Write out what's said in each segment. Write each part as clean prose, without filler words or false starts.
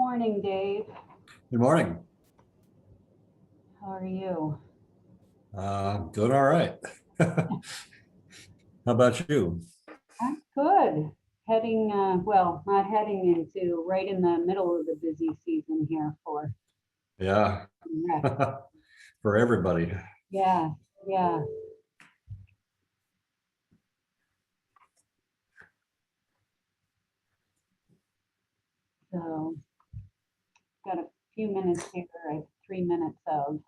morning, Dave. Good morning. How are you? Doing all right. How about you? I'm good. Heading, well, not heading into right in the middle of the busy season here for Yeah, rec. for everybody. Yeah, yeah. So, got a few minutes here. I have 3 minutes of.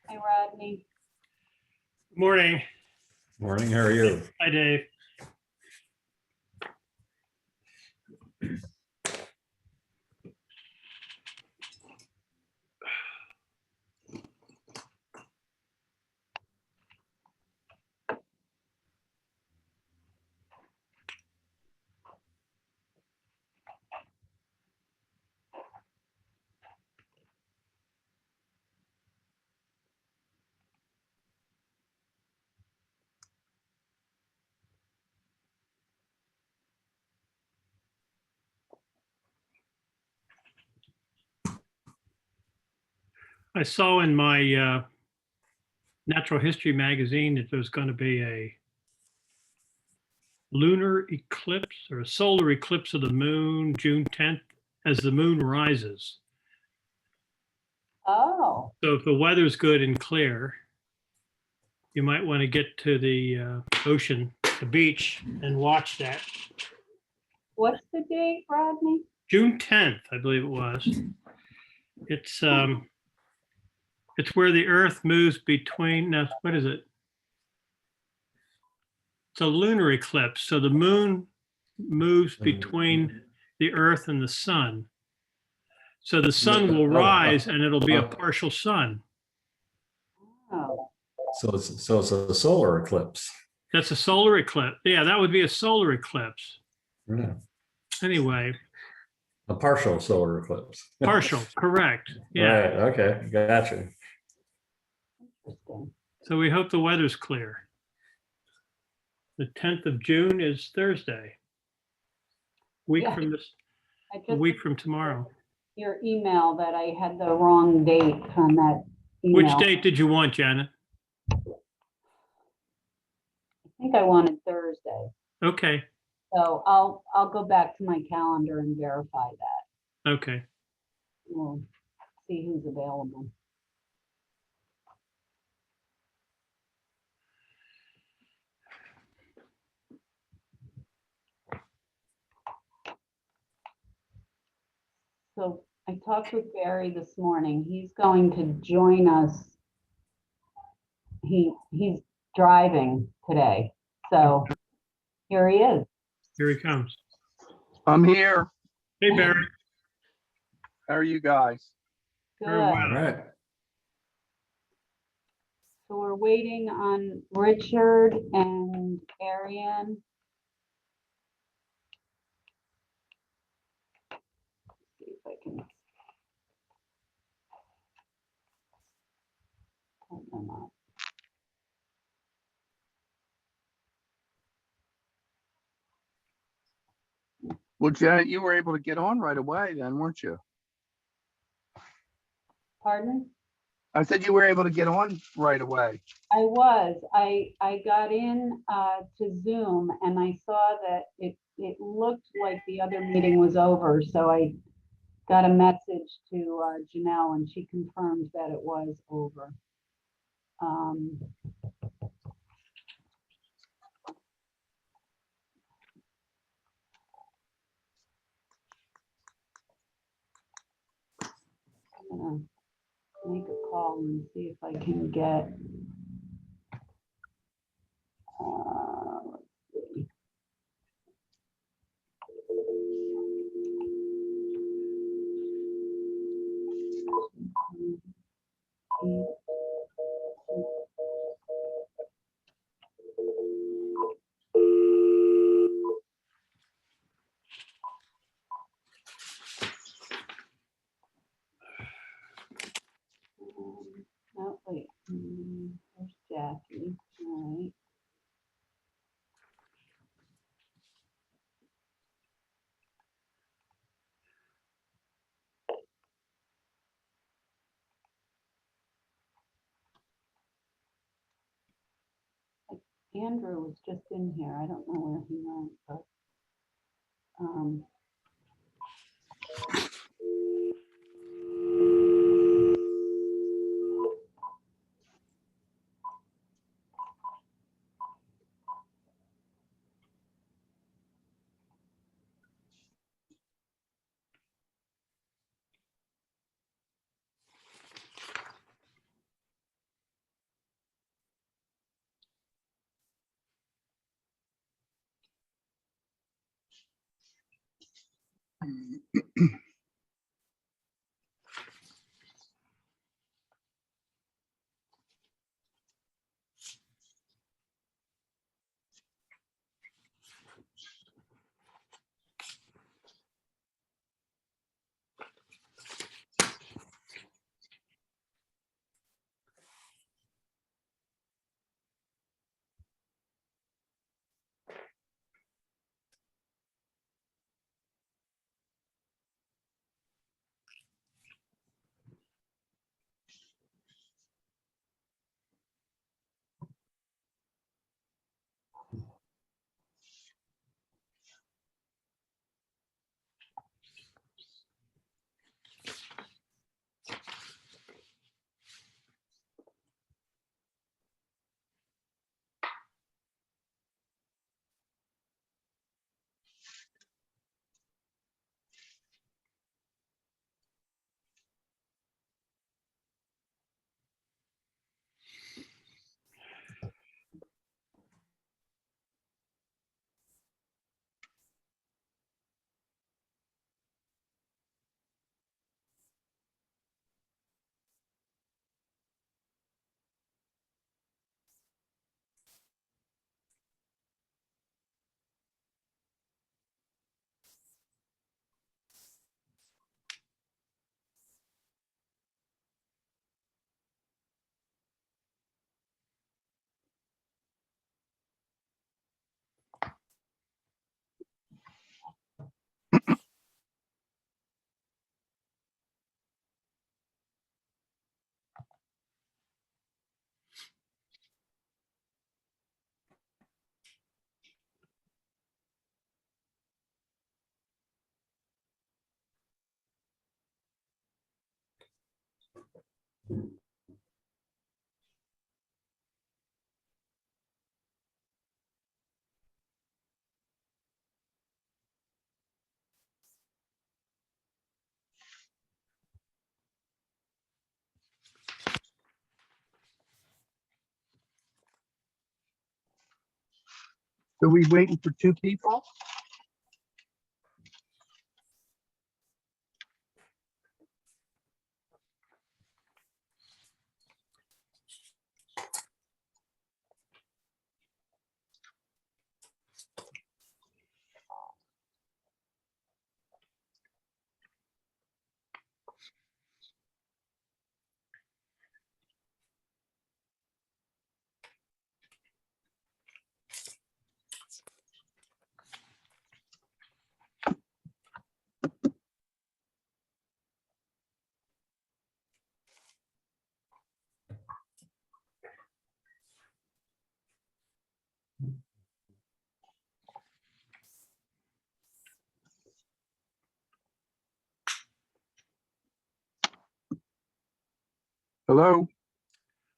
Hi, Rodney. Morning. Morning, how are you? Hi, Dave. I saw in my natural history magazine that there's going to be a lunar eclipse or a solar eclipse of the moon June 10th as the moon rises. Oh, So if the weather's good and clear, you might want to get to the ocean, the beach, and watch that. what's the date, Rodney? June 10th, I believe it was. It's where the Earth moves between, now, what is it? It's a lunar eclipse. So the moon moves between the Earth and the sun. So the sun will rise and it'll be a partial sun. Oh, So it's a solar eclipse. That's a solar eclipse. Yeah, that would be a solar eclipse. Yeah, Anyway, a partial solar eclipse. partial, correct. Yeah. Right, okay, gotcha. interesting. So we hope the weather's clear. The 10th of June is Thursday. Yeah. From this, I a just week from tomorrow. your email that I had the wrong date on that email. Which date did you want, Janet? I think I wanted Thursday. Okay, So I'll go back to my calendar and verify that. okay. We'll see who's available. So I talked with Barry this morning. He's going to join us. He's driving today. So here he is. Here he comes. I'm here. Hey, Barry. How are you guys? Very Good. well. All right. So we're waiting on Richard and Ariane. See if I can pull them up. Well, Janet, you were able to get on right away then, weren't you? Pardon? I said you were able to get on right away. I was. I got in to Zoom and I saw that it looked like the other meeting was over. So I got a message to Janelle and she confirmed that it was over. I'm gonna make a call and see if I can get. Let's see. Oh, wait. There's Jackie. All right. Andrew was just in here. I don't know where he went, but Are we waiting for two people? Hello?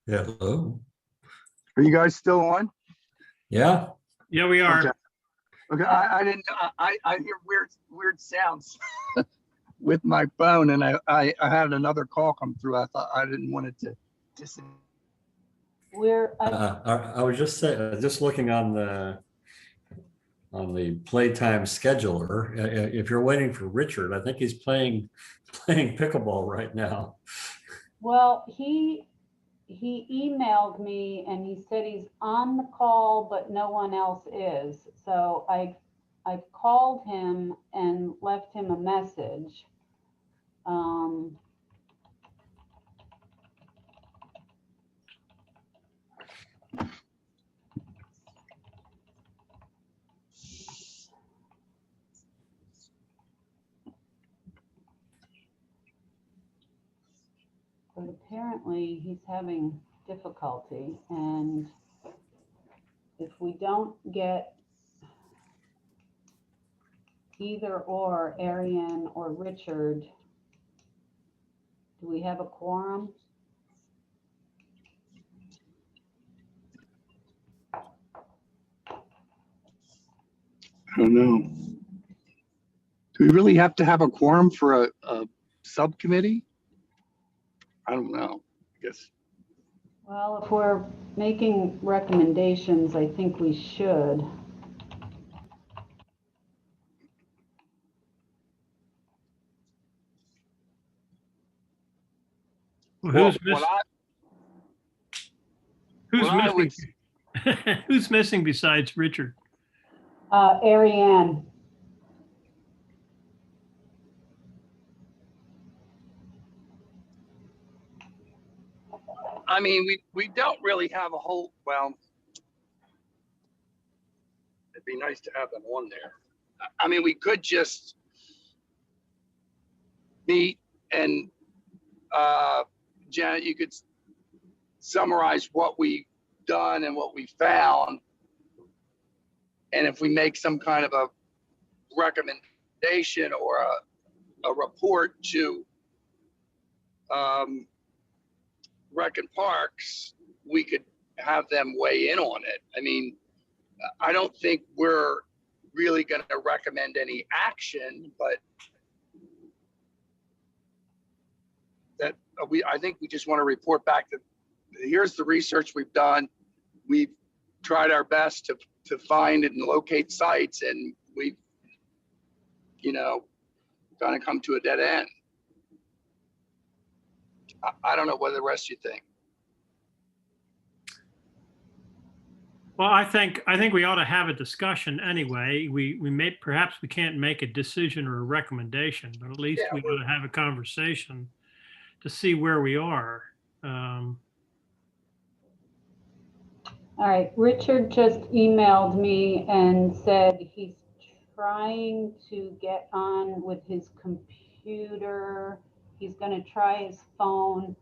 Hello. Are you guys still on? Yeah. Yeah, we are. Okay. Okay, I didn't, I hear weird sounds with my phone, and I had another call come through. I thought I didn't want it to dis. I was just saying, just looking on the playtime scheduler. If you're waiting for Richard, I think he's playing pickleball right now. Well, he emailed me and he said he's on the call, but no one else is. So I've called him and left him a message. But apparently he's having difficulty, and if we don't get either or Ariane or Richard, do we have a quorum? I don't know. Do we really have to have a quorum for a subcommittee? I don't know, I guess. Well, if we're making recommendations, I think we should. Well, Well, who's missing? Who's missing besides Richard? Ariane. I mean, we don't really have a whole, well, it'd be nice to have them on there. I mean, we could just meet and Janet, you could summarize what we've done and what we found. And if we make some kind of a recommendation or a report to Rec and Parks, we could have them weigh in on it. I mean, I don't think we're really going to recommend any action, but that I think we just want to report back that here's the research we've done. We've tried our best to find and locate sites, and we've, kind of come to a dead end. I don't know what the rest of you think. Well, I think we ought to have a discussion anyway. Perhaps we can't make a decision or a recommendation, but at least we ought to have a conversation to see where we are. All right, Richard just emailed me and said he's trying to get on with his computer. He's going to try his phone,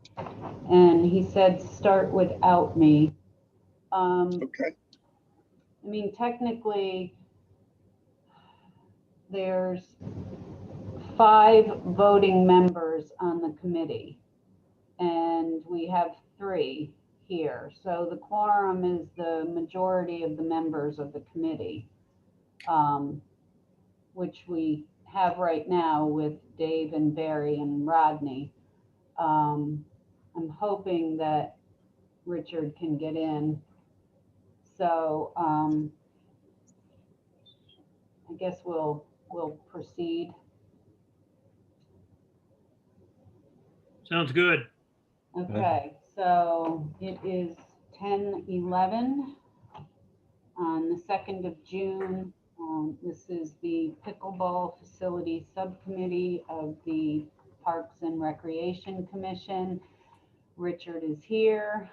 and he said start without me. Okay. I mean, technically, there's 5 voting members on the committee, and we have 3 here. So the quorum is the majority of the members of the committee, which we have right now with Dave and Barry and Rodney. I'm hoping that Richard can get in. So I guess we'll proceed. Sounds good. Okay, so it is 10:11 on the 2nd of June. This is the Pickleball Facility Subcommittee of the Parks and Recreation Commission. Richard is here.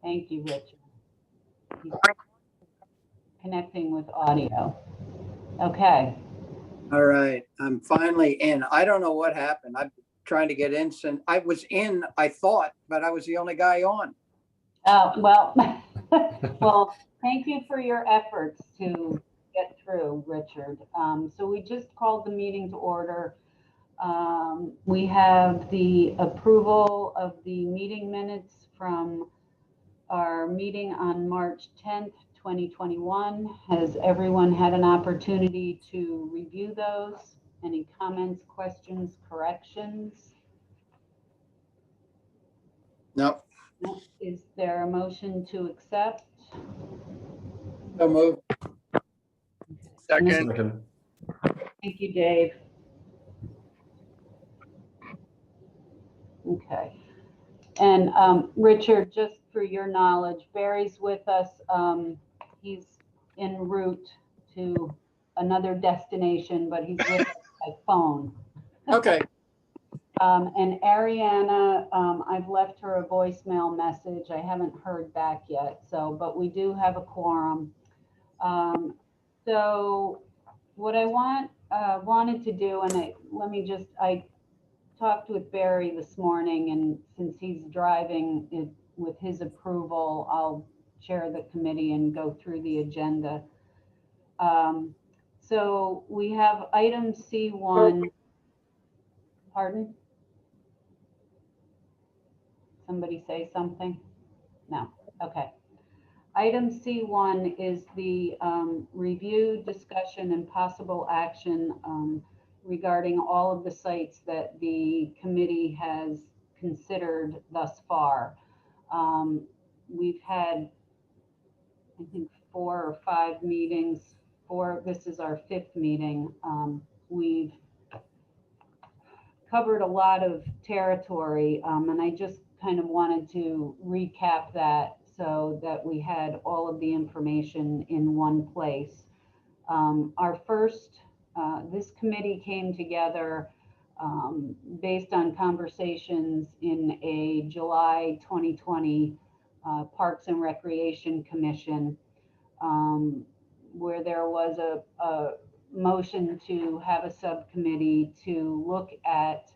Thank you, Richard. He's connecting with audio. Okay. All right, I'm finally in. I don't know what happened. I'm trying to get in since I was in, I thought, but I was the only guy on. Well, well, thank you for your efforts to get through, Richard. So we just called the meeting to order. We have the approval of the meeting minutes from our meeting on March 10th, 2021. Has everyone had an opportunity to review those? Any comments, questions, corrections? No, No. Is there a motion to accept? so move. Second, Second. Thank you, Dave. Okay. And Richard, just for your knowledge, Barry's with us. He's en route to another destination, but he's with us by phone. Okay, And Ariana, I've left her a voicemail message. I haven't heard back yet. So, but we do have a quorum. So what I wanted to do, and I talked with Barry this morning, and since he's driving it, with his approval, I'll chair the committee and go through the agenda. So we have item C1. Pardon? Somebody say something? No. Okay. Item C1 is the review, discussion, and possible action regarding all of the sites that the committee has considered thus far. We've had, I think, 4 or 5 meetings. This is our 5th meeting. We've covered a lot of territory, and I just kind of wanted to recap that so that we had all of the information in one place. This committee came together based on conversations in a July 2020 Parks and Recreation Commission, where there was a motion to have a subcommittee to look at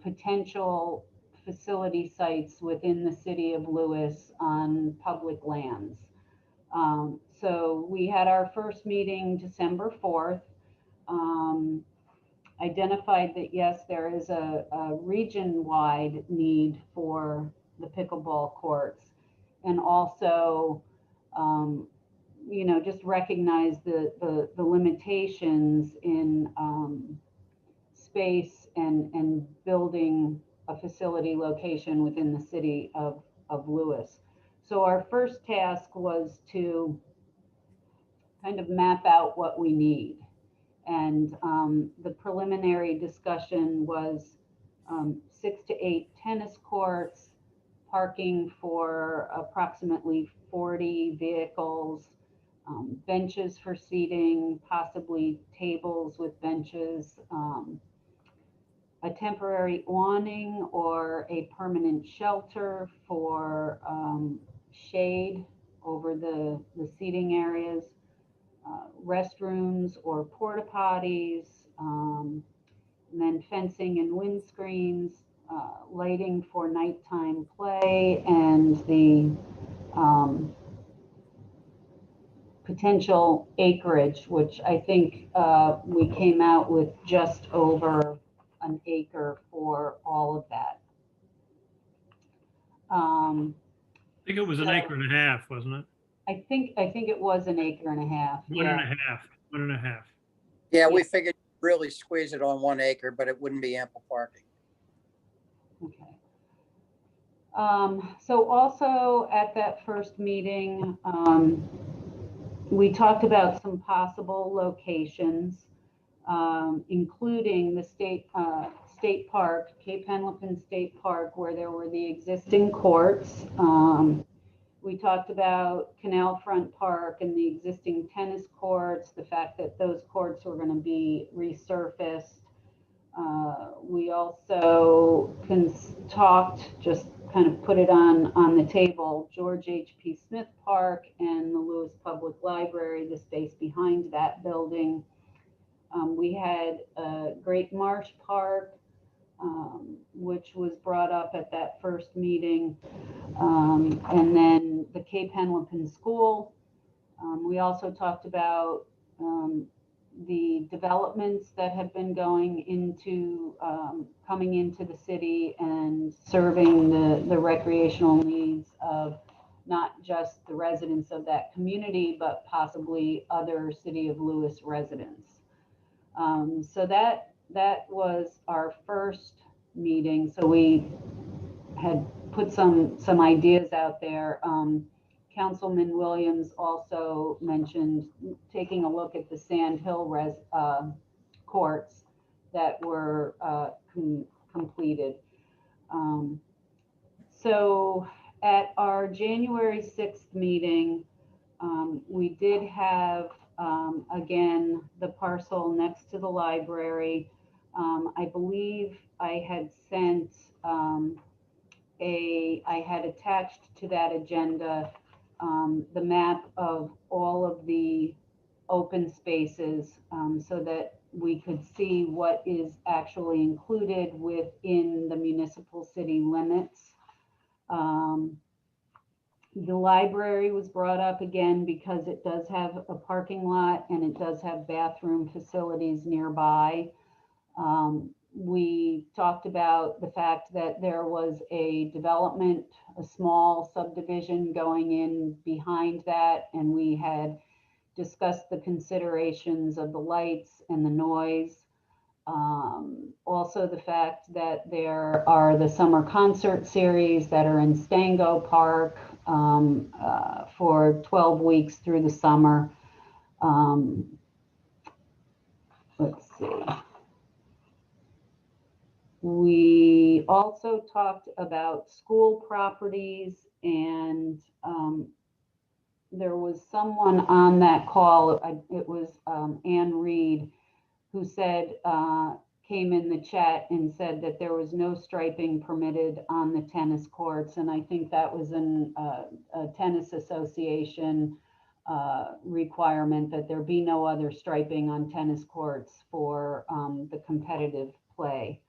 potential facility sites within the city of Lewis on public lands. So we had our first meeting December 4th, identified that yes, there is a region-wide need for the pickleball courts, and also just recognize the limitations in space and building a facility location within the city of Lewis. So our first task was to kind of map out what we need. And the preliminary discussion was 6 to 8 tennis courts, parking for approximately 40 vehicles, benches for seating, possibly tables with benches, a temporary awning or a permanent shelter for shade over the seating areas, restrooms or porta potties, and then fencing and windscreens, lighting for nighttime play, and the potential acreage, which I think we came out with just over an acre for all of that. I think it was an acre and a half, wasn't it? I think it was an acre and a half. One and a half. One and a half. yeah, we figured really squeeze it on 1 acre, but it wouldn't be ample parking. Okay. So also at that first meeting, we talked about some possible locations, including the state park, Cape Henlopen State Park, where there were the existing courts. We talked about Canal Front Park and the existing tennis courts, the fact that those courts were going to be resurfaced. We also talked, just kind of put it on the table, George H.P. Smith Park and the Lewis Public Library, the space behind that building. We had Great Marsh Park, which was brought up at that first meeting, and then the Cape Henlopen School. We also talked about the developments that have been going into, coming into the city and serving the recreational needs of not just the residents of that community, but possibly other City of Lewis residents. So that was our first meeting. So we had put some ideas out there. Councilman Williams also mentioned taking a look at the Sand Hill courts that were completed. So at our January 6th meeting, we did have, again, the parcel next to the library. I believe I had sent I had attached to that agenda the map of all of the open spaces so that we could see what is actually included within the municipal city limits. The library was brought up again because it does have a parking lot and it does have bathroom facilities nearby. We talked about the fact that there was a development, a small subdivision going in behind that, and we had discussed the considerations of the lights and the noise. Also the fact that there are the summer concert series that are in Stango Park for 12 weeks through the summer. Let's see. We also talked about school properties, and there was someone on that call, it was Ann Reed, who said, came in the chat and said that there was no striping permitted on the tennis courts. And I think that was a tennis association requirement that there be no other striping on tennis courts for the competitive play.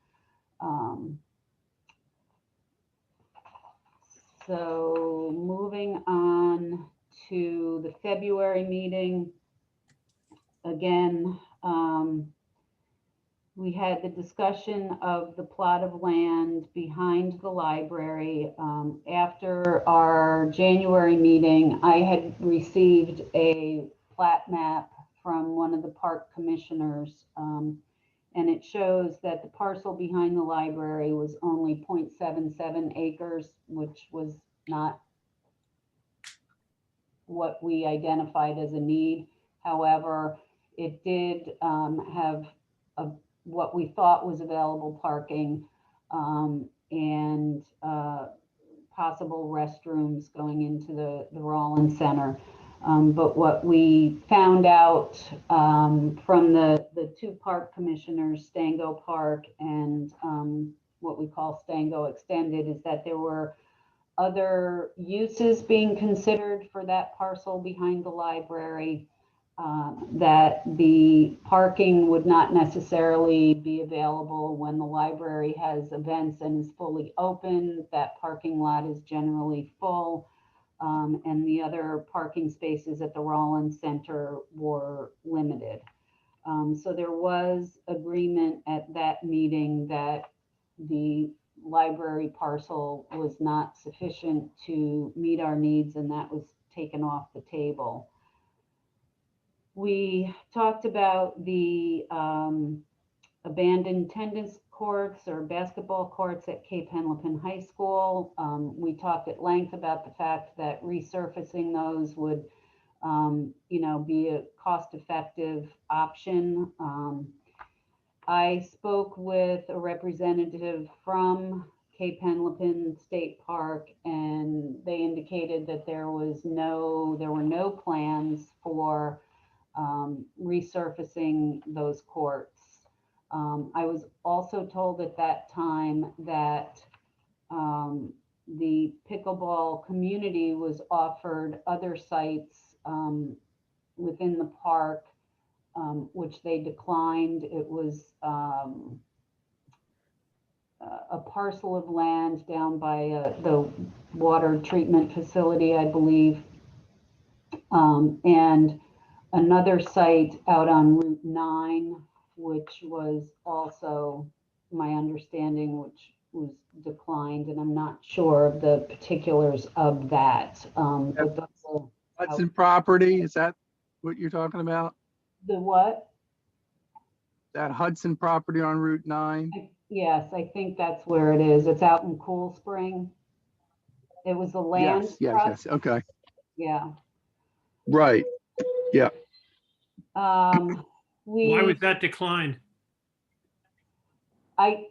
So moving on to the February meeting, again, we had the discussion of the plot of land behind the library. After our January meeting, I had received a plat map from one of the park commissioners, and it shows that the parcel behind the library was only 0.77 acres, which was not what we identified as a need. However, it did have what we thought was available parking and possible restrooms going into the Rollins Center. But what we found out from the two park commissioners, Stango Park and what we call Stango Extended, is that there were other uses being considered for that parcel behind the library, that the parking would not necessarily be available when the library has events and is fully open. That parking lot is generally full. And the other parking spaces at the Rollins Center were limited. So there was agreement at that meeting that the library parcel was not sufficient to meet our needs, and that was taken off the table. We talked about the abandoned tennis courts or basketball courts at Cape Henlopen High School. We talked at length about the fact that resurfacing those would, be a cost-effective option. I spoke with a representative from Cape Henlopen State Park, and they indicated that there were no plans for resurfacing those courts. I was also told at that time that the pickleball community was offered other sites within the park, which they declined. It was a parcel of land down by the water treatment facility, I believe, and another site out on Route 9, which was also my understanding, which was declined, and I'm not sure of the particulars of that. But those are Hudson property, is that what you're talking about? the what? That Hudson property on Route 9? Yes, I think that's where it is. It's out in Cool Spring. It was the land Yes, trust. okay, Yeah. right. Why We, was that declined? I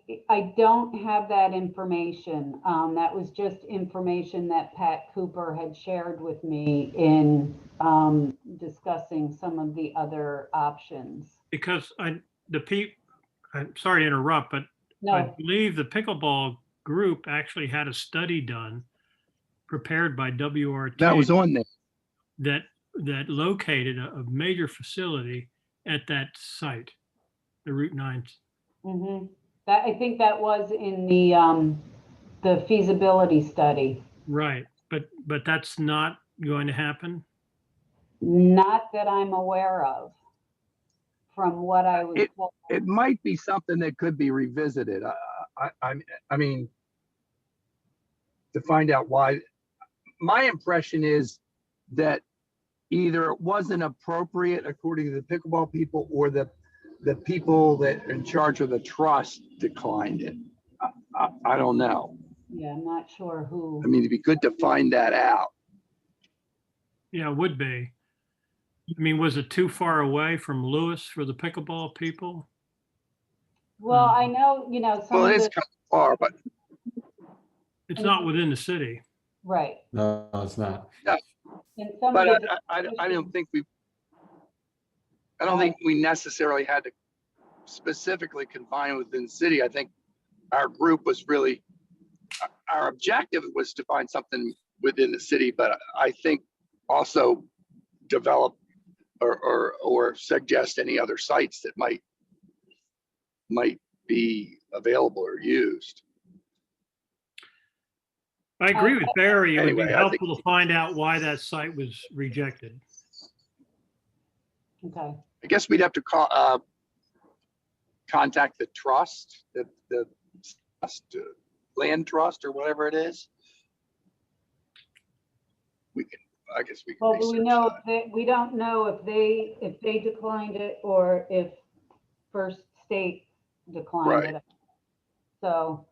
don't have that information. That was just information that Pat Cooper had shared with me in discussing some of the other options. Because I'm sorry to interrupt, but I No, believe the pickleball group actually had a study done, prepared by WRT. That was on there. that located a major facility at that site, the Route 9. that, I think that was in the feasibility study. Right, but that's not going to happen. Not that I'm aware of from what I was told. It might be something that could be revisited. I mean, to find out why. My impression is that either it wasn't appropriate according to the pickleball people, or the people that are in charge of the trust declined it. I don't know. Yeah, I'm not sure who. I mean, it'd be good to find that out. Yeah, it would be. I mean, was it too far away from Lewis for the pickleball people? Well, I know, some Well, of it is the, kind of far, but It's not within the city. right. No, it's not. And some of but the I don't think we necessarily had to specifically confine within the city. I think our group was really, our objective was to find something within the city, but I think also develop or suggest any other sites that might be available or used. I agree with Barry. It would Anyway, be I think- helpful to find out why that site was rejected. Okay. I guess we'd have to contact the trust, the trust, land trust or whatever it is. I guess we can Well, we research know that. we don't know if they declined it or if First State declined Right. it. So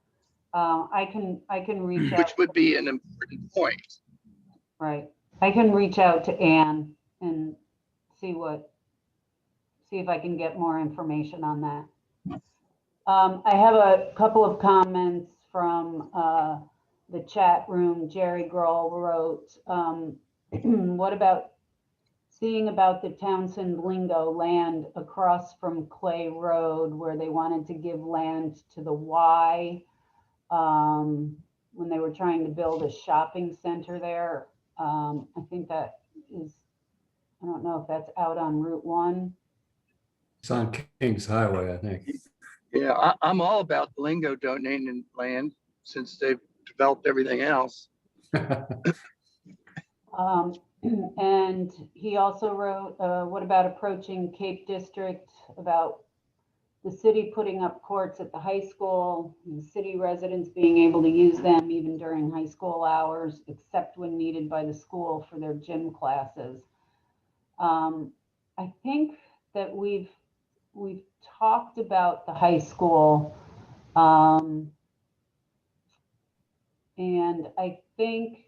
I can reach out. Which would be an important point. Right. I can reach out to Anne and see if I can get more information on that. I have a couple of comments from the chat room. Jerry Grohl wrote, what about seeing about the Townsend Lingo land across from Clay Road where they wanted to give land to the Y when they were trying to build a shopping center there. I think that is, I don't know if that's out on Route 1. It's on Kings Highway, I think. Yeah, I'm all about Lingo donating land since they've developed everything else. And he also wrote, what about approaching Cape District, about the city putting up courts at the high school, and city residents being able to use them even during high school hours, except when needed by the school for their gym classes. I think that we've talked about the high school. And I think,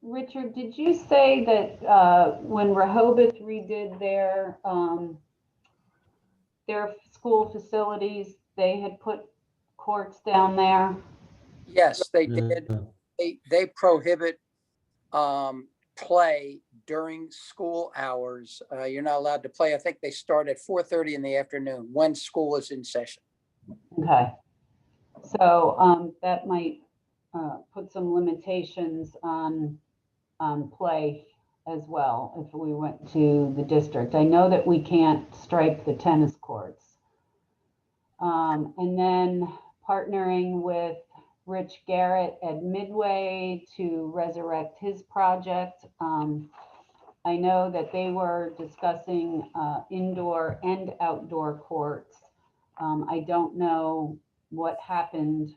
Richard, did you say that when Rehoboth redid their school facilities, they had put courts down there? Yes, they did. They prohibit play during school hours. You're not allowed to play. I think they start at 4:30 in the afternoon when school is in session. Okay. So that might put some limitations on play as well if we went to the district. I know that we can't stripe the tennis courts. And then partnering with Rich Garrett at Midway to resurrect his project. I know that they were discussing indoor and outdoor courts. I don't know what happened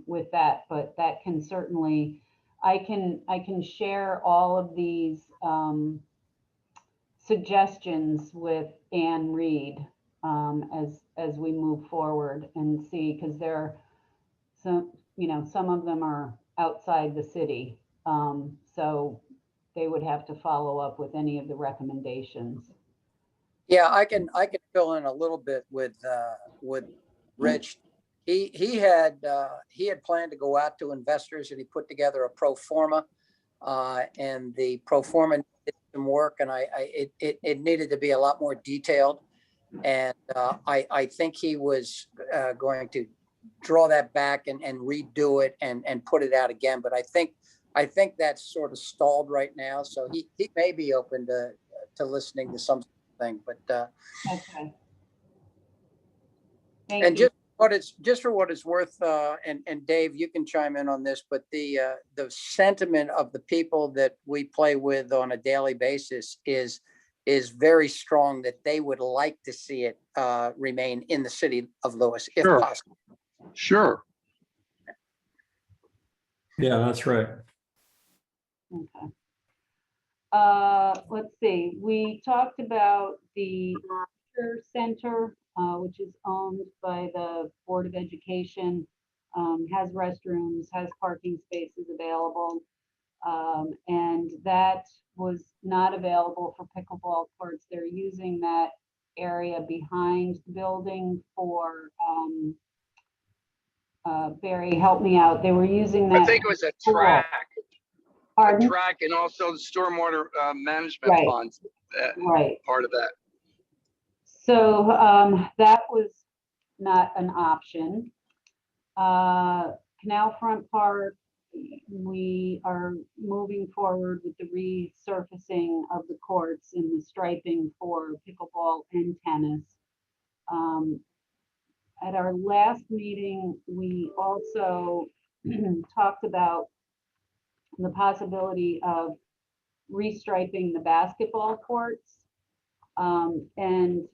with that, but that can certainly, I can share all of these suggestions with Anne Reed as we move forward and see, because there are some of them are outside the city. So they would have to follow up with any of the recommendations. Yeah, I can fill in a little bit with Rich. He had planned to go out to investors, and he put together a pro forma, and the pro forma did some work, and it needed to be a lot more detailed, and I think he was going to draw that back and redo it and put it out again. But I think that's sort of stalled right now. So he may be open to listening to something. But Okay. Thank and you. just for what it's worth, and Dave, you can chime in on this, but the sentiment of the people that we play with on a daily basis is very strong, that they would like to see it remain in the city of Lewis if Sure. possible. Sure. Yeah, that's right. Okay. Let's see, we talked about the Culture Center, which is owned by the Board of Education, has restrooms, has parking spaces available. And that was not available for pickleball courts. They're using that area behind the building for, Barry, help me out. They were using that. I think it was a pool. track. A Pardon? track, and also the stormwater management Right. funds, Right. part of that. So that was not an option. Canal Front Park, we are moving forward with the resurfacing of the courts and the striping for pickleball and tennis. At our last meeting, we also talked about the possibility of restriping the basketball courts. And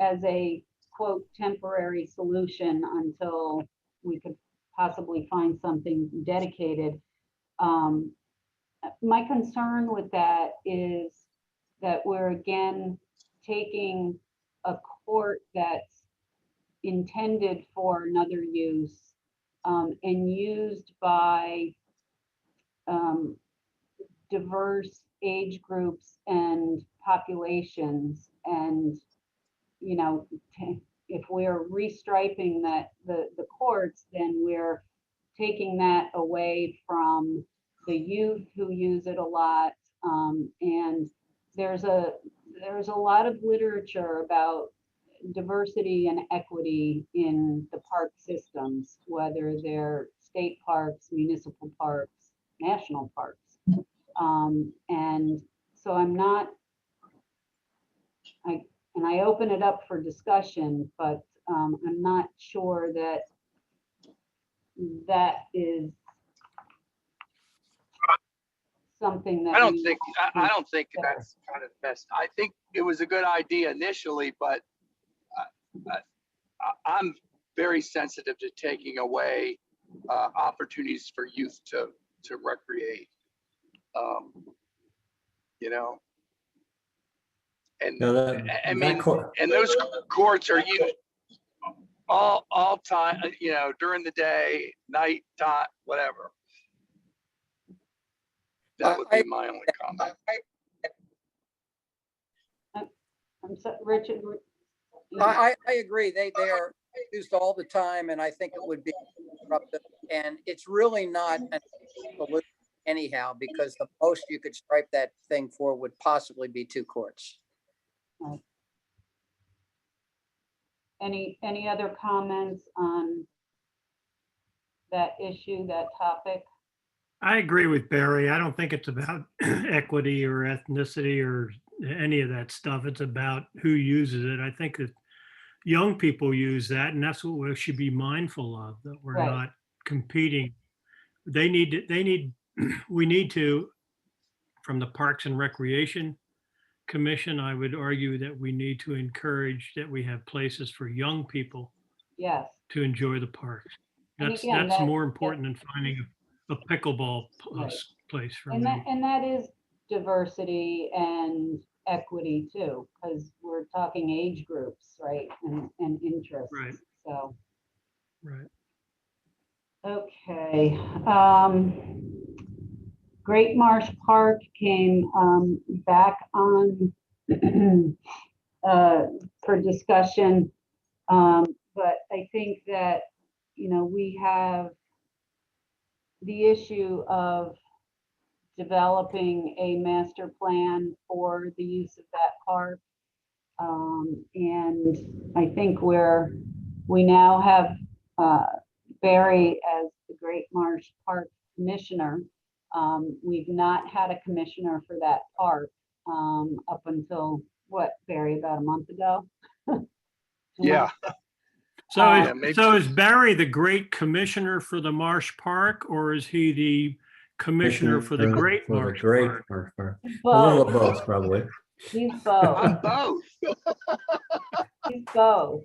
as a quote temporary solution until we could possibly find something dedicated. My concern with that is that we're again taking a court that's intended for another use and used by diverse age groups and populations. And if we're restriping the courts, then we're taking that away from the youth who use it a lot. And there's a lot of literature about diversity and equity in the park systems, whether they're state parks, municipal parks, national parks. And so I open it up for discussion, but I'm not sure that is something that I don't think that's kind of the best. I think it was a good idea initially, but I'm very sensitive to taking away opportunities for youth to recreate. And No, I mean, and those courts are used all time, during the day, night, time, whatever. That would be my only comment. I'm so, Richard. I agree. They are used all the time, and I think it would be disruptive. And it's really not an solution anyhow, because the most you could stripe that thing for would possibly be 2 courts. Right. Any other comments on that issue, that topic? I agree with Barry. I don't think it's about equity or ethnicity or any of that stuff. It's about who uses it. I think that young people use that, and that's what we should be mindful of, that we're Right. not competing. We need to from the Parks and Recreation Commission, I would argue that we need to encourage that we have places for young people Yes. to enjoy the parks. And That's again, more important than finding a pickleball Right. place for And me. that is diversity and equity too, because we're talking age groups, right? And interests. Right. So, Right. okay. Great Marsh Park came back on for discussion. But I think that, we have the issue of developing a master plan for the use of that park. And I think we now have Barry as the Great Marsh Park Commissioner. We've not had a commissioner for that park up until what, Barry, about a month ago? 2 Yeah. months. So is Barry the Great Commissioner for the Marsh Park, or is he the Commissioner for the Great Marsh Park? Marsh Park. A Both. little of both, probably. He's both. I'm both. He's both.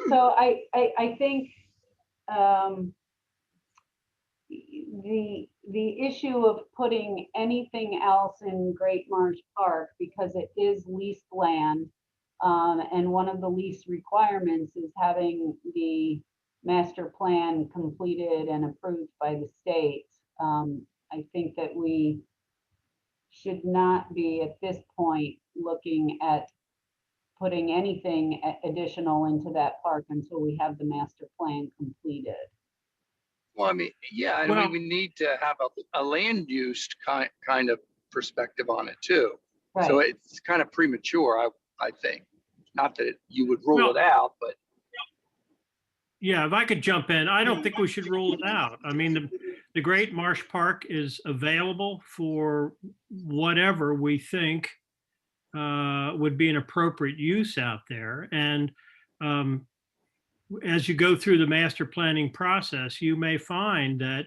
So I think the issue of putting anything else in Great Marsh Park, because it is leased land, and one of the lease requirements is having the master plan completed and approved by the state. I think that we should not be at this point looking at putting anything additional into that park until we have the master plan completed. Well, I mean, yeah, and Well- we need to have a land use kind of perspective on it too. So Right. it's kind of premature, I think. Not that you would rule Well- it out, but Yeah, if I could jump in, I don't think we should rule it out. I mean, the Great Marsh Park is available for whatever we think would be an appropriate use out there. And as you go through the master planning process, you may find that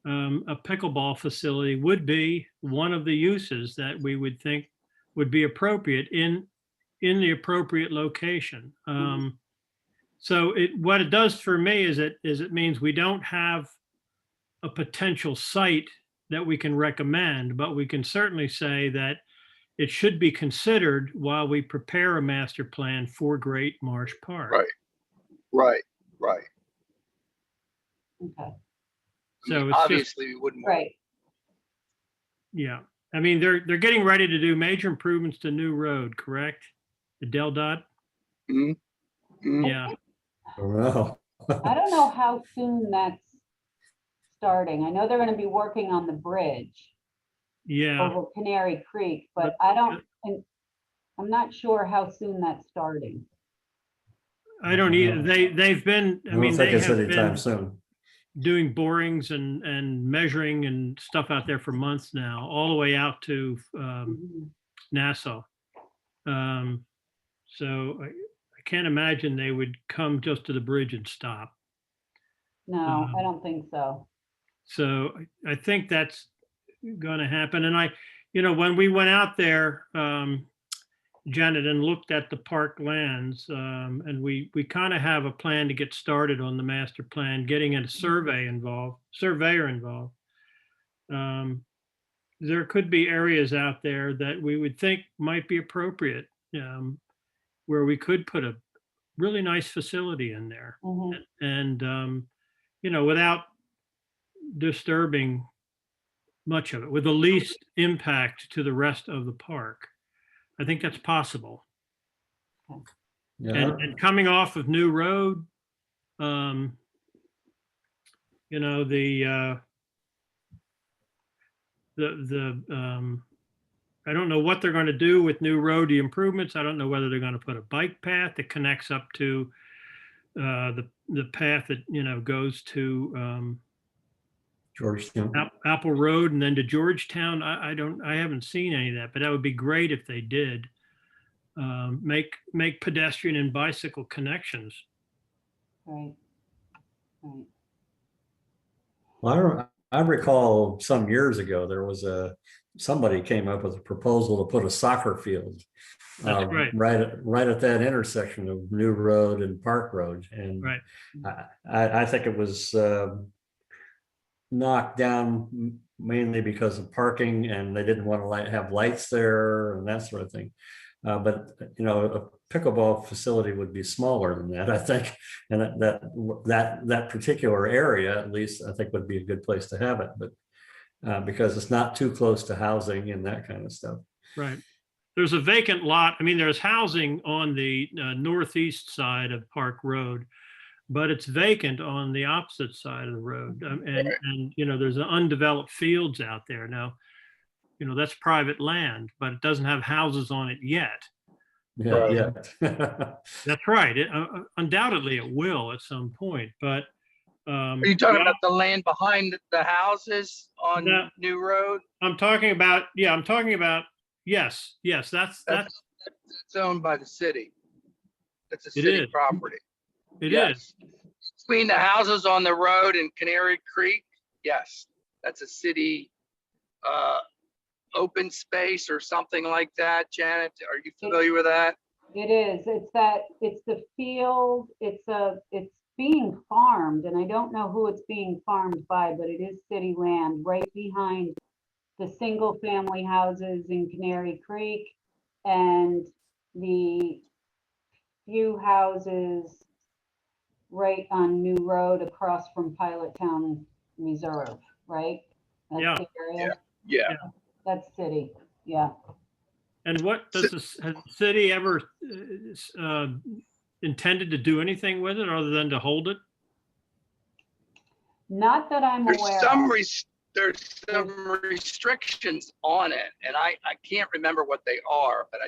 a pickleball facility would be one of the uses that we would think would be appropriate in the appropriate location. So what it does for me is it means we don't have a potential site that we can recommend, but we can certainly say that it should be considered while we prepare a master plan for Great Marsh Park. Right. Okay. I So mean, it's just, obviously we wouldn't. Right. yeah. I mean, they're getting ready to do major improvements to New Road, correct? The Del Dot? Mhm. Mhm. Yeah. Wow. I don't know how soon that's starting. I know they're going to be working on the bridge Yeah. over Canary Creek, but I'm not sure how soon that's starting. I don't either. They've been, I I don't mean, think they it's have anytime been soon. doing borings and measuring and stuff out there for months now, all the way out to Mhm. Nassau. So I can't imagine they would come just to the bridge and stop. No, I don't think so. So I think that's going to happen. And when we went out there, Janet, and looked at the park lands, and we kind of have a plan to get started on the master plan, getting a surveyor involved. There could be areas out there that we would think might be appropriate, where we could put a really nice facility in there, Mhm. and without disturbing much of it, with the least impact to the rest of the park. I think that's possible. Yeah. And coming off of New Road, I don't know what they're going to do with New Road, the improvements. I don't know whether they're going to put a bike path that connects up to the path that goes to Georgetown. Apple Road and then to Georgetown. I haven't seen any of that, but that would be great if they did. Make pedestrian and bicycle connections. Right. Right. Well, I recall some years ago, there was somebody came up with a proposal to put a soccer field That's right. right at that intersection of New Road and Park Road. And Right. I think it was knocked down mainly because of parking, and they didn't want to have lights there and that sort of thing. But you know, a pickleball facility would be smaller than that, I think, and that particular area, at least, I think would be a good place to have it. But because it's not too close to housing and that kind of stuff. Right. There's a vacant lot. I mean, there's housing on the northeast side of Park Road, but it's vacant on the opposite side of the road. And you know, there's undeveloped fields out there now. You know, that's private land, but it doesn't have houses on it yet. Yeah, yeah. That's right. Undoubtedly, it will at some point. But Are you talking about the land behind the houses on No. New Road? I'm talking about, yeah, I'm talking about, yes, that's That's owned by the city. That's a It city is. property. it is. Yes. Between the houses on the road and Canary Creek, yes, that's a city open space or something like that. Janet, are you familiar with that? It is, it's the field, it's being farmed, and I don't know who it's being farmed by, but it is city land right behind the single family houses in Canary Creek and the few houses right on New Road across from Pilot Town Reserve, right? That's Yeah. the area. Yeah. That's city, yeah. And what does has the city ever intended to do anything with it other than to hold it? Not that I'm There's aware some of. there's some restrictions on it, and I can't remember what they are, but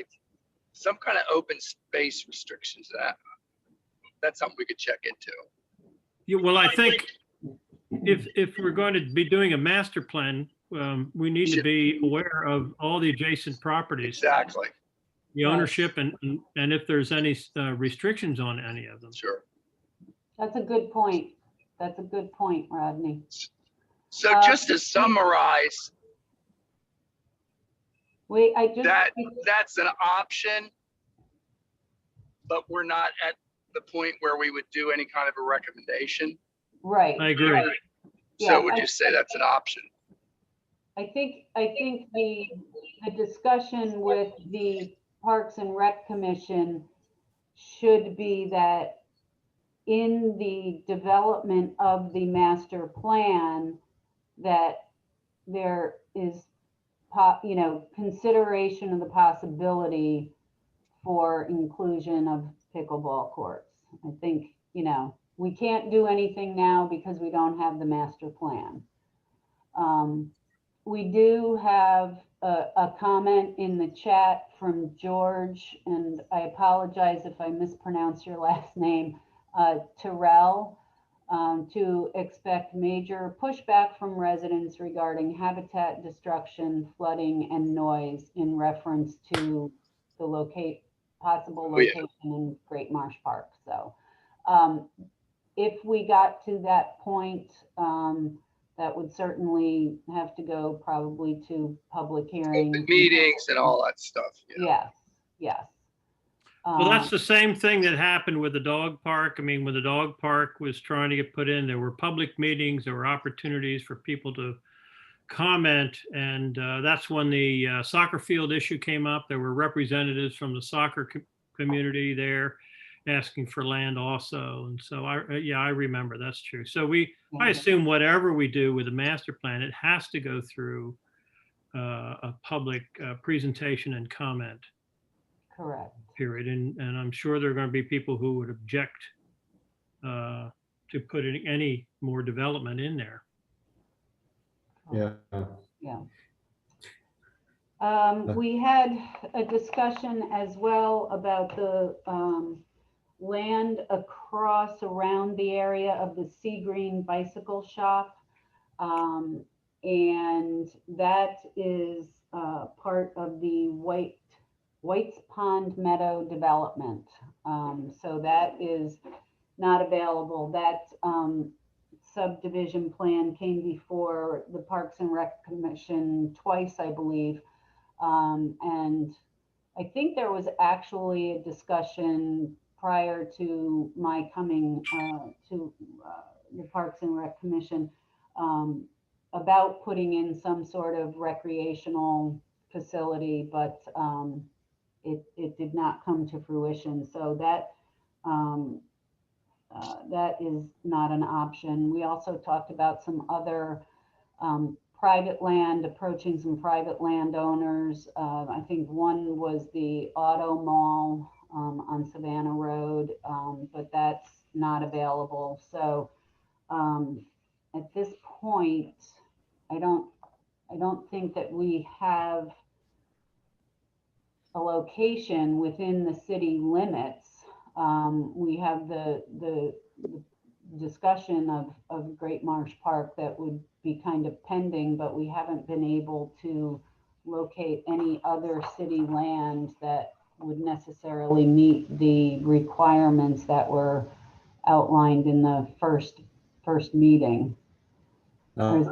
some kind of open space restrictions. That's something we could check into. Yeah, well, I think if we're going to be doing a master plan, we need to be aware of all the adjacent properties, Exactly. the ownership, and if there's any restrictions on any of them. Sure. That's a good point. That's a good point, Rodney. So just to summarize, Wait, that's an option, but we're not at the point where we would do any kind of a recommendation. right. I agree. right. So would you say that's an option? I think the discussion with the Parks and Rec Commission should be that in the development of the master plan, that there is, consideration of the possibility for inclusion of pickleball courts. I think, we can't do anything now because we don't have the master plan. We do have a comment in the chat from George, and I apologize if I mispronounce your last name, Terrell, to expect major pushback from residents regarding habitat destruction, flooding, and noise in reference to the possible location in Great Marsh Park. So if we got to that point, that would certainly have to go probably to public hearing. Open meetings and all that stuff. Yeah. Yes. Well, that's the same thing that happened with the dog park. I mean, when the dog park was trying to get put in, there were public meetings, there were opportunities for people to comment. And that's when the soccer field issue came up. There were representatives from the soccer community there asking for land also. And so I remember, that's true. So I assume whatever we do with the master plan, it has to go through a public presentation and comment. Correct. Period. And I'm sure there are going to be people who would object to putting any more development in there. Yeah. Yeah. We had a discussion as well about the land across around the area of the Sea Green bicycle shop. And that is part of the White's Pond Meadow development. So that is not available. That subdivision plan came before the Parks and Rec Commission twice, I believe. And I think there was actually a discussion prior to my coming to the Parks and Rec Commission about putting in some sort of recreational facility, but it did not come to fruition. So that that is not an option. We also talked about some other private land, approaching some private landowners. I think one was the auto mall on Savannah Road, but that's not available. So at this point, I don't think that we have a location within the city limits. We have the discussion of Great Marsh Park that would be kind of pending, but we haven't been able to locate any other city land that would necessarily meet the requirements that were outlined in the first meeting. Has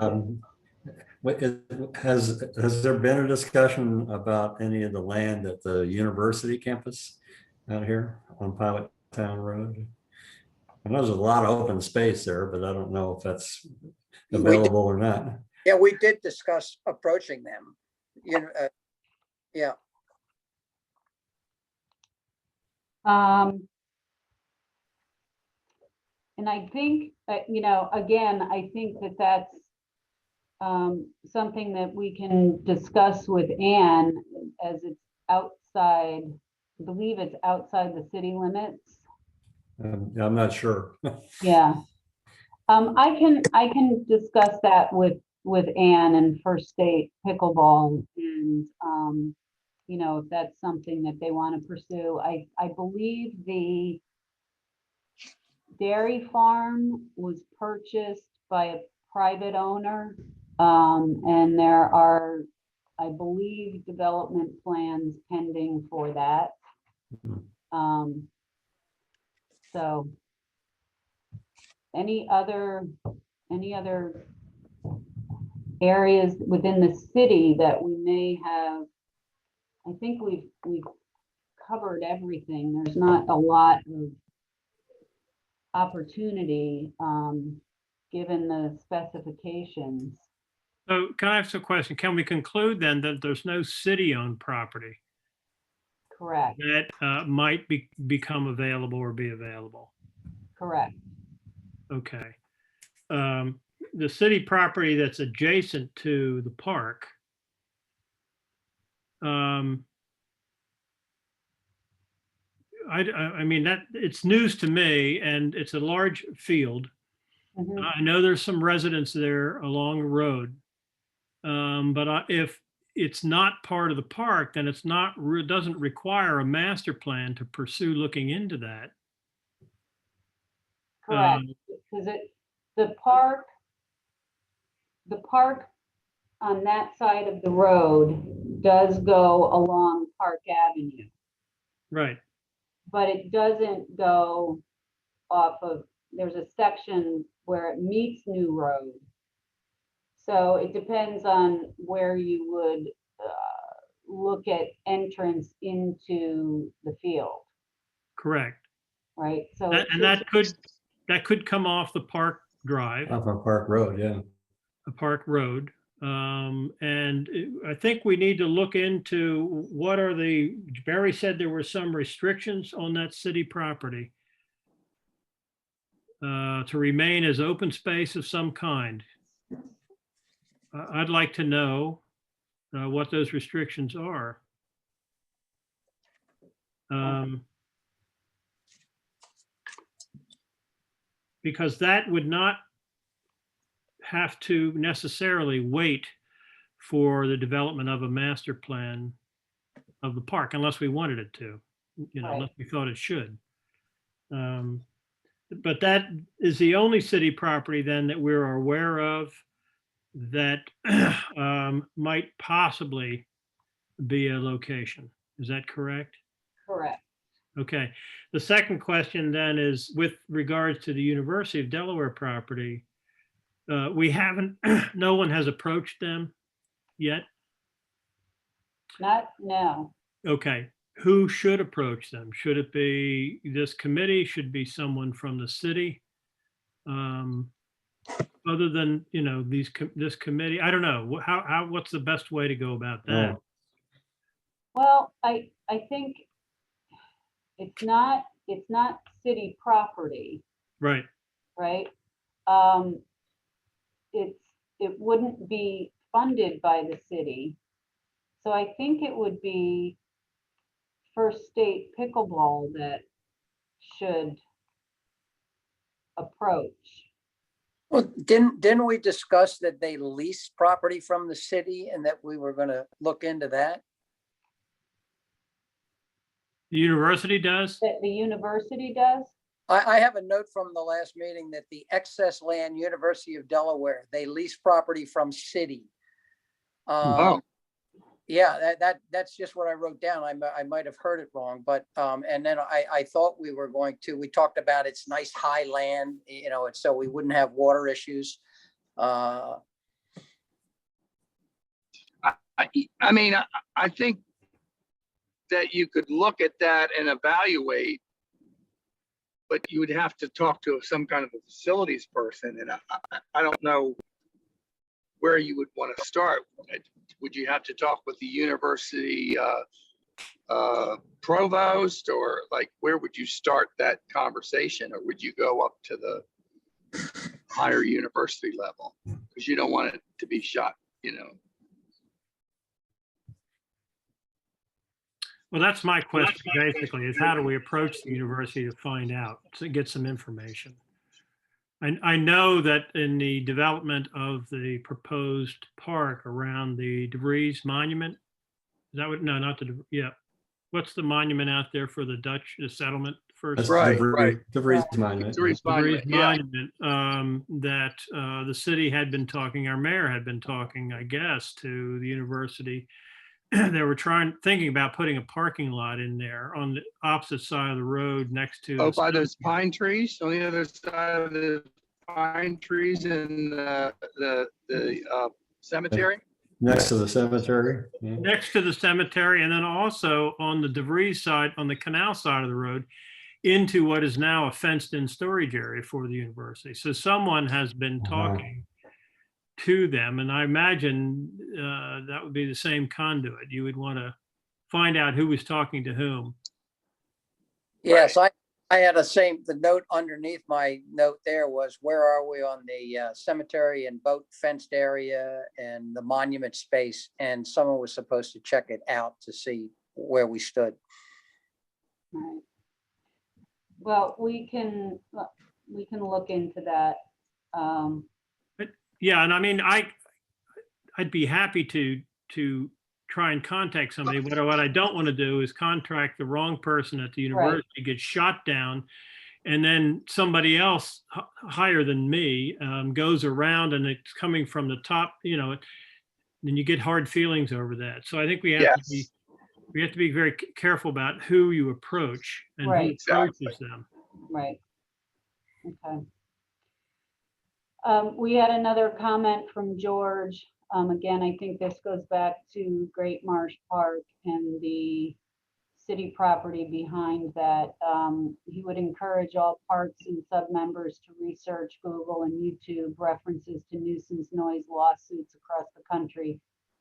there been a discussion about any of the land at the university campus out here on Pilot Town Road? I know there's a lot of open space there, but I don't know if that's available or not. Yeah, we did discuss approaching them. You know, yeah. And I think that, you know, again, I think that that's something that we can discuss with Anne, as it's outside, I believe it's outside the city limits. I'm not sure. Yeah. I can discuss that with Anne and First State Pickleball, and you know, if that's something that they want to pursue. I believe the dairy farm was purchased by a private owner, and there are, I believe, development plans pending for that. So any other areas within the city that we may have? I think we've covered everything. There's not a lot of opportunity given the specifications. So can I ask a question? Can we conclude then that there's no city-owned property Correct. that might become available or be available? Correct. Okay. The city property that's adjacent to the park, I mean, that it's news to me, and it's a large field. Mhm. I know there's some residents there along the road, but if it's not part of the park, then it's not, it doesn't require a master plan to pursue looking into that. Correct. Because the park on that side of the road does go along Park Avenue, Right. but it doesn't go off of, there's a section where it meets New Road. So it depends on where you would look at entrance into the field, Correct. right? So And that could come off the park drive, Off of Park Road, yeah. a park road. I think we need to look into what are Barry said there were some restrictions on that city property to remain as open space of some kind. I'd like to know what those restrictions are. Because that would not have to necessarily wait for the development of a master plan of the park, unless we wanted it to, you know, Right. unless we thought it should. But that is the only city property then that we're aware of that might possibly be a location. Is that correct? correct. Okay. The second question then is with regards to the University of Delaware property. We haven't, no one has approached them yet. No. Okay, who should approach them? Should it be this committee? Should be someone from the city? Other than, you know, this committee, I don't know. What's the best way to go about that? Oh, Well, I think it's not city property, Right, right? It wouldn't be funded by the city. So I think it would be First State Pickleball that should approach. Well, didn't we discuss that they lease property from the city and that we were gonna look into that? the university does? That the university does? I have a note from the last meeting that the excess land, University of Delaware, they lease property from city. Oh, Yeah, that's just what I wrote down. I might have heard it wrong, but, and then I thought we were going to, we talked about it's nice high land, you know, so we wouldn't have water issues. I mean, I think that you could look at that and evaluate, but you would have to talk to some kind of a facilities person, and I don't know where you would want to start. Would you have to talk with the university provost, or like, where would you start that conversation? Or would you go up to the higher university level? Because you don't want it to be shot, you know. Well, that's my question basically, is how do we approach the university to find out, to get some information? I know that in the development of the proposed park around the DeVries Monument, is that what, no, not the, yeah. What's the monument out there for the Dutch, the settlement first? that's Right, DeVries- right. DeVries Monument. DeVries Monument, DeVries yeah. Monument, that the city had been talking, our mayor had been talking, I guess, to the university. They were thinking about putting a parking lot in there on the opposite side of the road next to. Oh, the by those cemetery. pine trees, on the other side of the pine trees in the cemetery? Next to the cemetery. Yeah. Next to the cemetery, and then also on the DeVries side, on the canal side of the road, into what is now a fenced-in storage area for the university. So someone has been talking to them, and I imagine that would be the same conduit. You would want to find out who was talking to whom. Yes, I had the note underneath my note there was, where are we on the cemetery and boat fenced area and the monument space? And someone was supposed to check it out to see where we stood. Right. Well, we can look into that. Yeah, and I mean, I'd be happy to try and contact somebody. What I don't want to do is contract the wrong person at the university, get shot down, and then somebody else higher than me goes around and it's coming from the top, you know, then you get hard feelings over that. So I think we have to be, Yes. we have to be very careful about who you approach and Right. who approaches them. Right. Okay. We had another comment from George. Again, I think this goes back to Great Marsh Park and the city property behind that. He would encourage all parks and sub-members to research Google and YouTube references to nuisance noise lawsuits across the country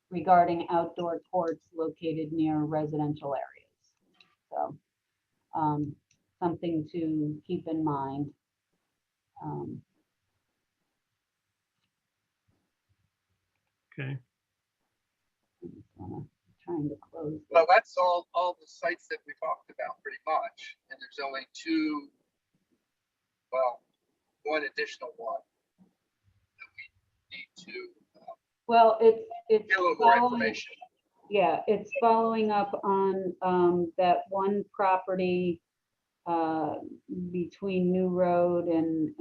regarding outdoor courts located near residential areas. So something to keep in mind. Okay. Trying to close. Well, that's all the sites that we talked about pretty much. And there's only one additional one that we need to Well, it's get a little more following, information. yeah, it's following up on that one property between New Road and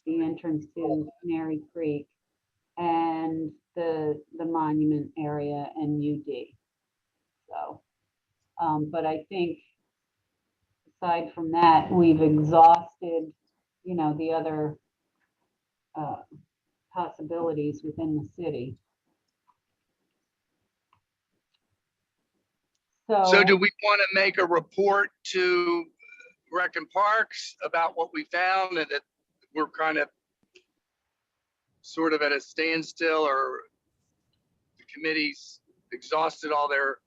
the entrance to Canary Creek and the monument area and UD. So, but I think aside from that, we've exhausted, you know, the other possibilities within the city. So do we want to make a report to Rec and Parks about what we found and that we're kind of sort of at a standstill, or the committee's exhausted all their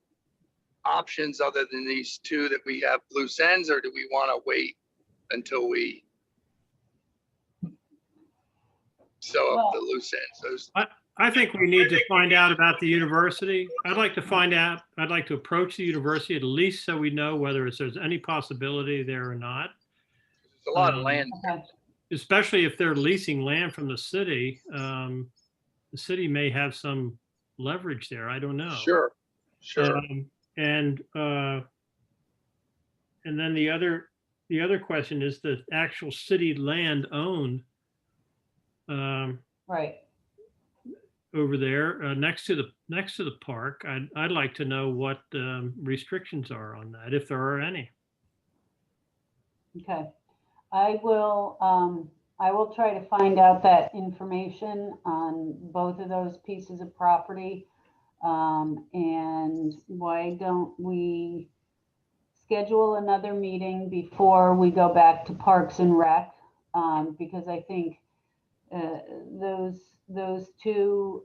options other than these two that we have loose ends, or do we want to wait until we sew up the loose ends? I think we need to find out about the university. I'd like to approach the university at least so we know whether there's any possibility there or not. There's a lot of land. Okay. Especially if they're leasing land from the city may have some leverage there. I don't know. Sure. And then the other question is the actual city land owned Right. over there next to the park. I'd like to know what restrictions are on that, if there are any. Okay. I will try to find out that information on both of those pieces of property. And why don't we schedule another meeting before we go back to Parks and Rec? Because I think those two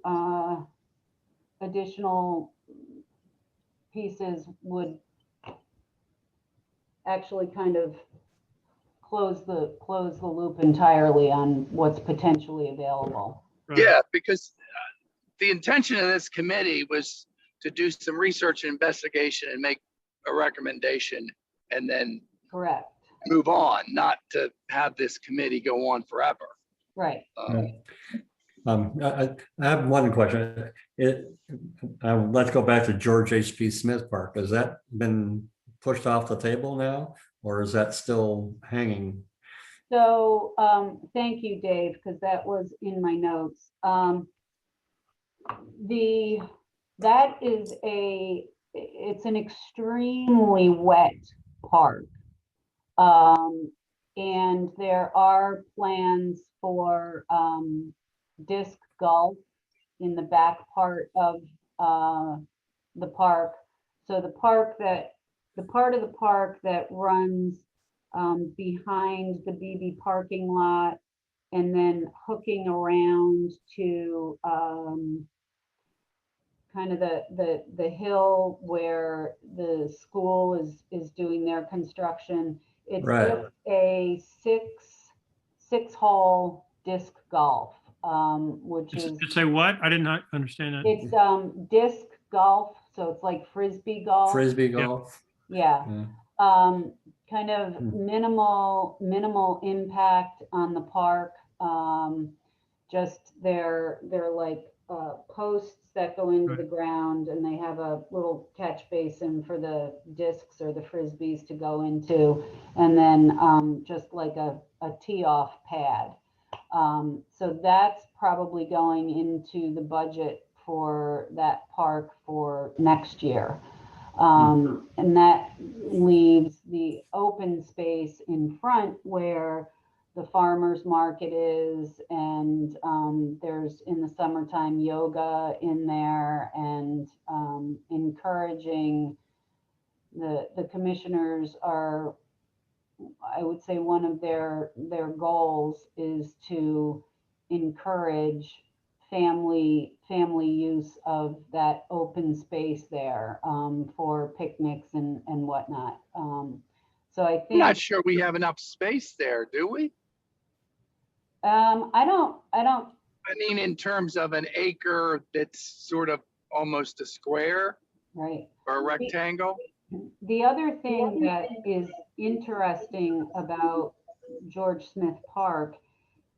additional pieces would actually kind of close the loop entirely on what's potentially available. Right. Yeah, because the intention of this committee was to do some research and investigation and make a recommendation and then Correct. move on, not to have this committee go on forever. Right. I have one question. Let's go back to George H.P. Smith Park. Has that been pushed off the table now, or is that still hanging? So thank you, Dave, because that was in my notes. It's an extremely wet park. And there are plans for disc golf in the back part of the park. So the part of the park that runs behind the BB parking lot and then hooking around to kind of the hill where the school is doing their construction. It's Right. just a six hole disc golf, which is It's a what? I did not understand that. it's disc golf, so it's like frisbee golf. Frisbee golf? Yeah. Yeah. Kind of minimal impact on the park. Just they're like posts that go into the ground, and they have a little catch basin for the discs or the frisbees to go into, and then just like a tee off pad. So that's probably going into the budget for that park for next year. And that leaves the open space in front where the farmers market is, and there's in the summertime yoga in there, and encouraging the commissioners are, I would say one of their goals is to encourage family use of that open space there for picnics and whatnot. So I I'm think not sure we have enough space there, do we? I don't I mean, in terms of an acre that's sort of almost a square right. or a rectangle. The other thing that is interesting about George Smith Park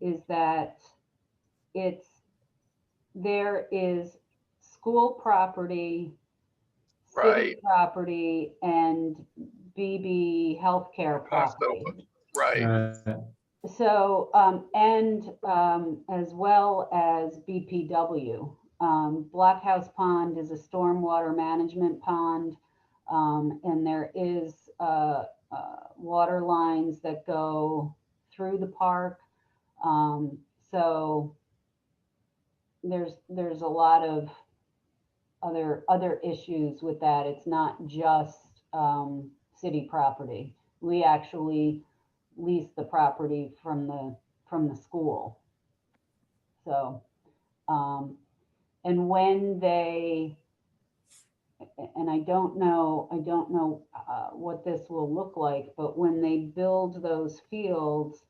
is that there is school property, city Right. property, and BB healthcare property. Right. Uh, So, as well as BPW. Blockhouse Pond is a stormwater management pond, and there is water lines that go through the park. So there's a lot of other issues with that. It's not just city property. We actually lease the property from the school. So, and when they, and I don't know what this will look like, but when they build those fields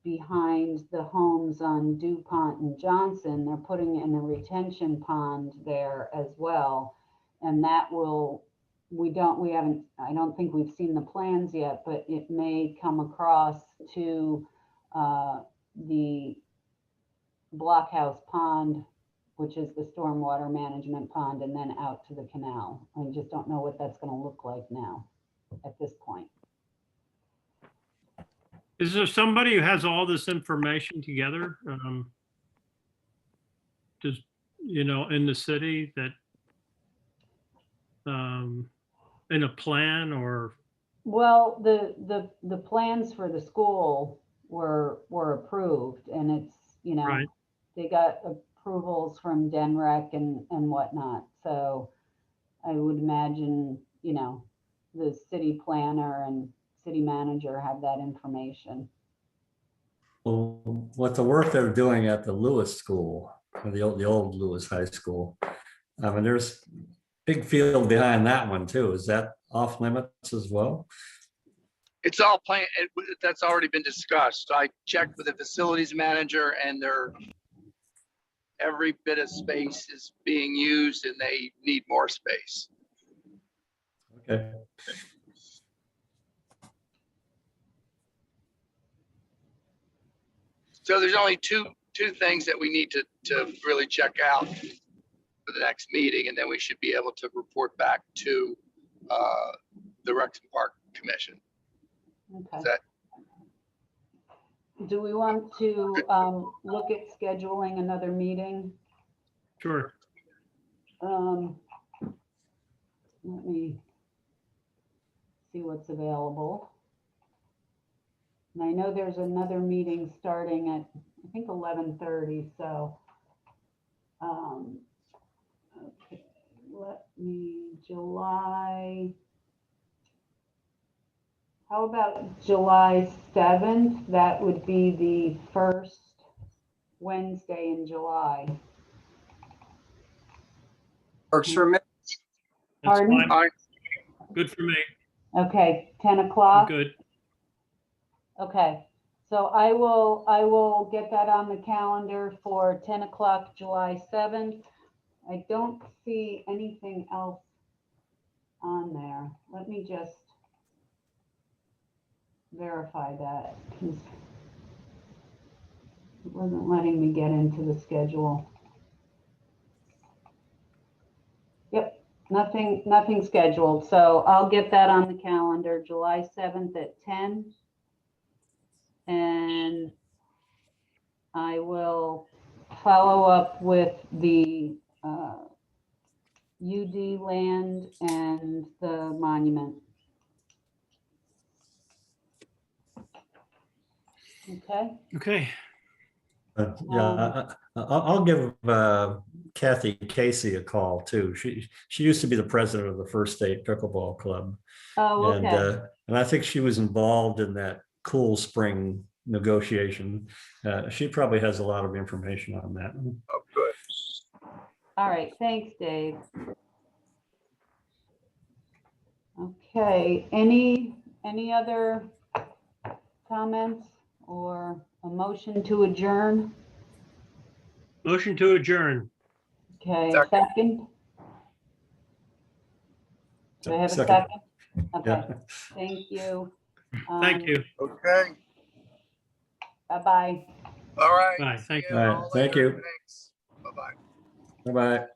behind the homes on DuPont and Johnson, they're putting in a retention pond there as well. And that will, I don't think we've seen the plans yet, but it may come across to the blockhouse pond, which is the stormwater management pond, and then out to the canal. I just don't know what that's going to look like now at this point. Is there somebody who has all this information together? Just, in the city that, in a plan or? Well, the plans for the school were approved, and it's, Right. they got approvals from DenRec and whatnot. So I would imagine, the city planner and city manager have that information. Well, what the work they're doing at the Lewis School, or the old Lewis High School, I mean, there's big field behind that one too. Is that off limits as well? It's all planned. That's already been discussed. I checked with the facilities manager, and every bit of space is being used, and they need more space. Okay. So there's only two things that we need to really check out for the next meeting, and then we should be able to report back to the Rec and Park Commission. Okay. That, Do we want to look at scheduling another meeting? Sure. Let me see what's available. And I know there's another meeting starting at, I think, 11:30. So, okay, how about July 7th? That would be the first Wednesday in July. Works for me. That's Pardon? fine. Good for me. Okay, 10 I'm o'clock. good. Okay, so I will get that on the calendar for 10 o'clock, July 7th. I don't see anything else on there. Let me just verify that, because it wasn't letting me get into the schedule. Yep, nothing scheduled. So I'll get that on the calendar, July 7th at 10. And I will follow up with the UD land and the monument. Okay. Okay. Yeah, I'll give Kathy Casey a call too. She used to be the president of the First State Pickleball Club. Oh, okay. And I think she was involved in that Cool Spring negotiation. She probably has a lot of information on that. oh, good. All right. Thanks, Dave. Okay. Any other comments or a motion to adjourn? Motion to adjourn. Okay. Second. Second. Do I have a second? Okay. Yeah. Thank you. Thank you. Okay. Bye-bye. All right. Bye. See Thank you you. All right, all thank later. you. Thanks. Bye-bye. Bye-bye.